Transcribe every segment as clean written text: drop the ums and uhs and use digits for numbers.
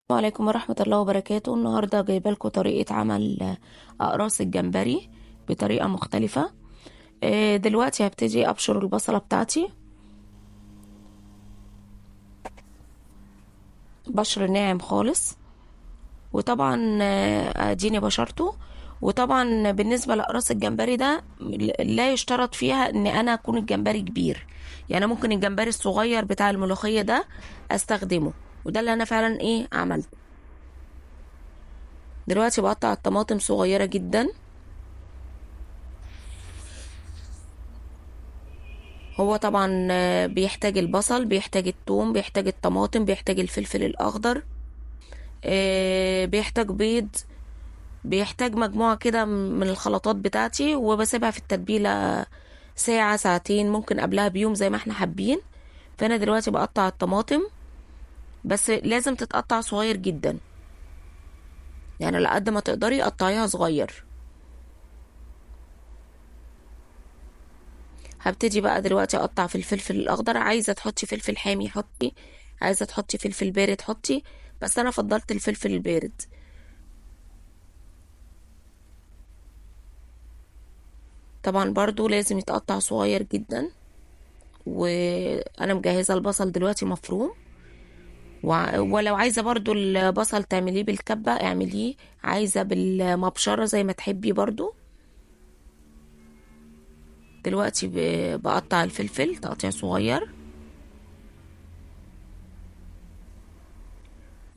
السلام عليكم ورحمة الله وبركاته. النهاردة جايبة لكم طريقة عمل أقراص الجمبري بطريقة مختلفة. دلوقتي هبتدي أبشر البصلة بتاعتي بشر ناعم خالص. وطبعا اديني بشرته. وطبعا بالنسبة لأقراص الجمبري ده لا يشترط فيها ان انا اكون الجمبري كبير. يعني ممكن الجمبري الصغير بتاع الملوخية ده استخدمه. وده اللي انا فعلا عملته. دلوقتي بقطع الطماطم صغيرة جدا. هو طبعا بيحتاج البصل، بيحتاج الثوم، بيحتاج الطماطم، بيحتاج الفلفل الأخضر، بيحتاج بيض، بيحتاج مجموعة كده من الخلطات بتاعتي، وبسيبها في التتبيلة ساعة ساعتين، ممكن قبلها بيوم زي ما احنا حابين. فأنا دلوقتي بقطع الطماطم، بس لازم تتقطع صغير جدا. يعني على قد ما تقدري قطعيها صغير. هبتدي بقى دلوقتي اقطع في الفلفل الاخضر. عايزه تحطي فلفل حامي حطي، عايزه تحطي فلفل بارد حطي، بس انا فضلت الفلفل البارد. طبعا برضو لازم يتقطع صغير جدا. وانا مجهزه البصل دلوقتي مفروم. ولو عايزه برضو البصل تعمليه بالكبه اعمليه، عايزه بالمبشره زي ما تحبي برضو. دلوقتي بقطع الفلفل تقطيع صغير.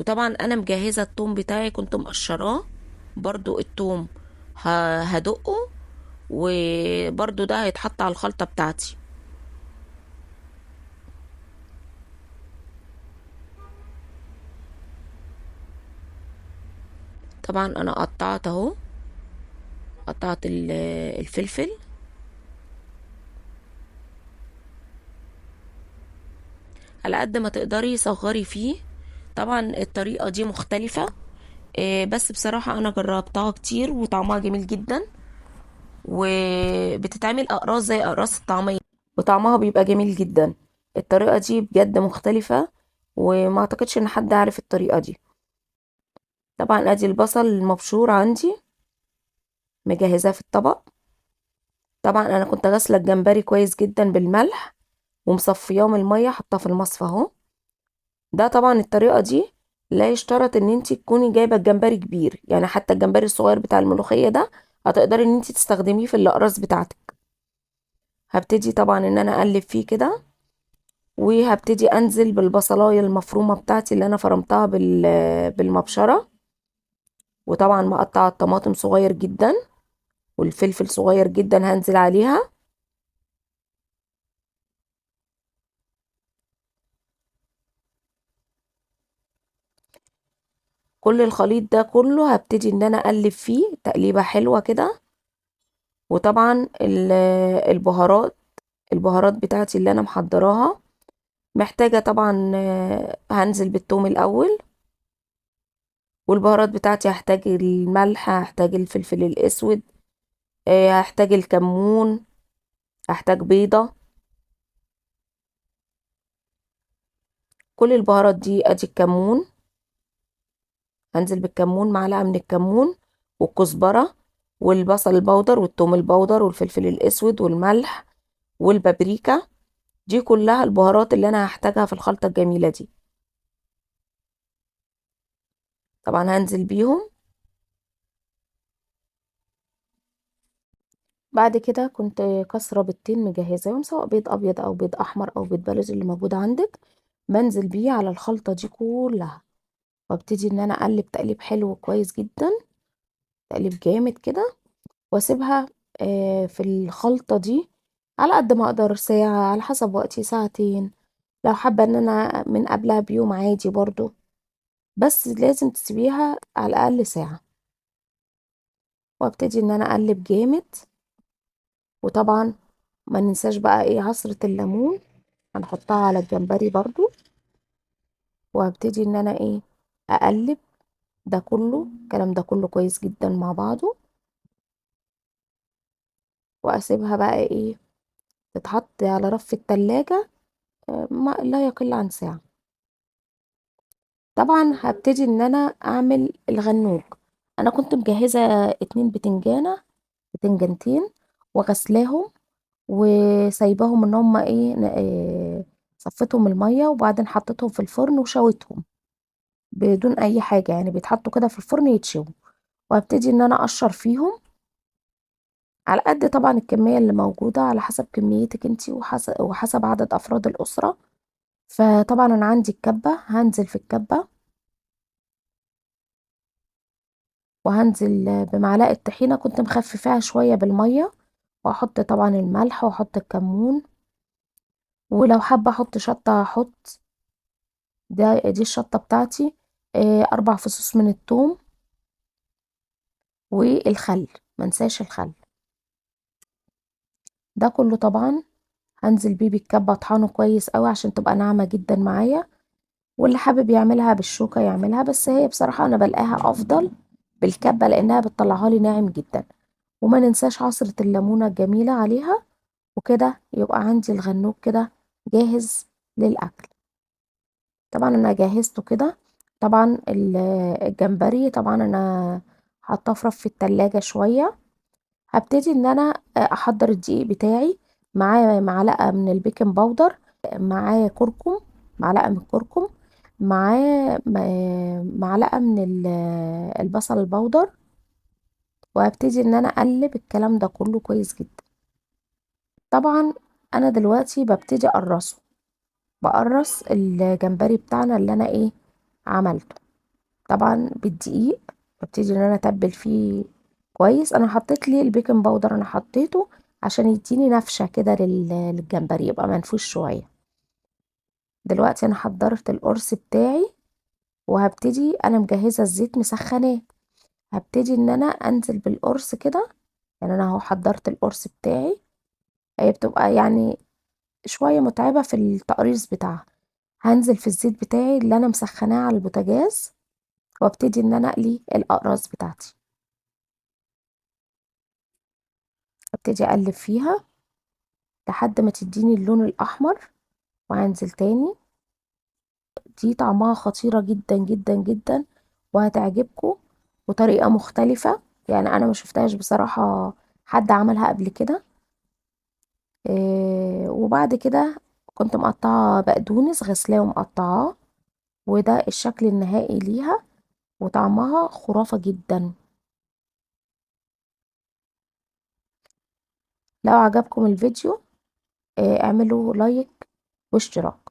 وطبعا انا مجهزه التوم بتاعي كنت مقشراه. برضو التوم هدقه، وبرضو ده هيتحط على الخلطه بتاعتي. طبعا انا قطعت اهو، قطعت الفلفل. على قد ما تقدري صغري فيه. طبعا الطريقة دي مختلفة. بس بصراحة أنا جربتها كتير وطعمها جميل جدا. وبتتعمل أقراص زي أقراص الطعمية، وطعمها بيبقى جميل جدا. الطريقة دي بجد مختلفة، وما أعتقدش إن حد عارف الطريقة دي. طبعا أدي البصل المبشور عندي مجهزاه في الطبق. طبعا أنا كنت غاسلة الجمبري كويس جدا بالملح، ومصفياه من المية حطاه في المصفى اهو. ده طبعا الطريقة دي لا يشترط ان انت تكوني جايبة الجمبري كبير، يعني حتى الجمبري الصغير بتاع الملوخية ده هتقدري ان انت تستخدميه في الاقراص بتاعتك. هبتدي طبعا ان انا اقلب فيه كده، وهبتدي انزل بالبصلاية المفرومة بتاعتي اللي انا فرمتها بالمبشرة. وطبعا مقطعة الطماطم صغير جدا، والفلفل صغير جدا هنزل عليها. كل الخليط ده كله هبتدي ان انا اقلب فيه تقليبة حلوة كده. وطبعا البهارات، البهارات بتاعتي اللي انا محضراها محتاجة طبعا. هنزل بالثوم الاول، والبهارات بتاعتي هحتاج الملح، هحتاج الفلفل الاسود، هحتاج الكمون، هحتاج بيضة. كل البهارات دي ادي الكمون. هنزل بالكمون معلقة من الكمون، والكزبرة، والبصل البودر، والثوم البودر، والفلفل الاسود، والملح، والبابريكا. دي كلها البهارات اللي انا هحتاجها في الخلطة الجميلة دي. طبعا هنزل بيهم. بعد كده كنت كسرة بيضتين مجهزاهم، سواء بيض ابيض او بيض احمر او بيض بلدي اللي موجود عندك. بنزل بيه على الخلطة دي كلها، وابتدي ان انا اقلب تقليب حلو كويس جدا، تقليب جامد كده. واسيبها في الخلطة دي على قد ما اقدر ساعة، على حسب وقتي ساعتين. لو حابة ان انا من قبلها بيوم عادي برضو، بس لازم تسيبيها على الاقل ساعة. وابتدي ان انا اقلب جامد. وطبعا ما ننساش بقى عصرة الليمون، هنحطها على الجمبري برضو. وهبتدي ان انا اقلب ده كله، الكلام ده كله كويس جدا مع بعضه. واسيبها بقى تتحط على رف التلاجة، ما لا يقل عن ساعة. طبعا هبتدي ان انا اعمل الغنوج. انا كنت مجهزة 2 بتنجانتين، وغسلاهم وسايباهم ان هما ايه صفيتهم المية، وبعدين حطيتهم في الفرن وشويتهم بدون اي حاجة، يعني بيتحطوا كده في الفرن يتشووا. وهبتدي ان انا اقشر فيهم على قد طبعا الكمية اللي موجودة، على حسب كميتك انتي وحسب عدد افراد الاسرة. فطبعا انا عندي الكبة، هنزل في الكبة وهنزل بمعلقة طحينة كنت مخففاها شوية بالمية، واحط طبعا الملح واحط الكمون، ولو حابة احط شطة هحط. دي الشطة بتاعتي. 4 فصوص من الثوم والخل، منساش الخل. ده كله طبعا هنزل بيه بالكبة اطحنه كويس قوي عشان تبقى ناعمة جدا معايا. واللي حابب يعملها بالشوكة يعملها، بس هي بصراحة انا بلاقيها افضل بالكبة لانها بتطلعها لي ناعم جدا. وما ننساش عصرة الليمونة الجميلة عليها. وكده يبقى عندي الغنوج كده جاهز للأكل. طبعا انا جهزته كده. طبعا الجمبري طبعا انا حاطاه في التلاجة شوية. هبتدي ان انا احضر الدقيق بتاعي، معاه معلقة من البيكنج باودر، معاه كركم، معلقة من الكركم، معاه معلقة من البصل البودر. وهبتدي ان انا اقلب الكلام ده كله كويس جدا. طبعا انا دلوقتي ببتدي اقرصه، بقرص الجمبري بتاعنا اللي انا عملته. طبعا بالدقيق ببتدي ان انا اتبل فيه كويس. انا حطيت لي البيكنج باودر، انا حطيته عشان يديني نفشه كده للجمبري يبقى منفوش شويه. دلوقتي انا حضرت القرص بتاعي، وهبتدي انا مجهزه الزيت مسخناه. هبتدي ان انا انزل بالقرص كده. يعني انا اهو حضرت القرص بتاعي. هي بتبقى يعني شويه متعبه في التقريص بتاعها. هنزل في الزيت بتاعي اللي انا مسخناه على البوتاجاز، وابتدي ان انا اقلي الاقراص بتاعتي. ابتدي اقلب فيها لحد ما تديني اللون الاحمر، وهنزل تاني. دي طعمها خطيرة جدا جدا جدا، وهتعجبكم بطريقة مختلفة. يعني انا ما شفتهاش بصراحة حد عملها قبل كده. وبعد كده كنت مقطعة بقدونس، غسلاه ومقطعاه. وده الشكل النهائي ليها، وطعمها خرافة جدا. لو عجبكم الفيديو اعملوا لايك واشتراك.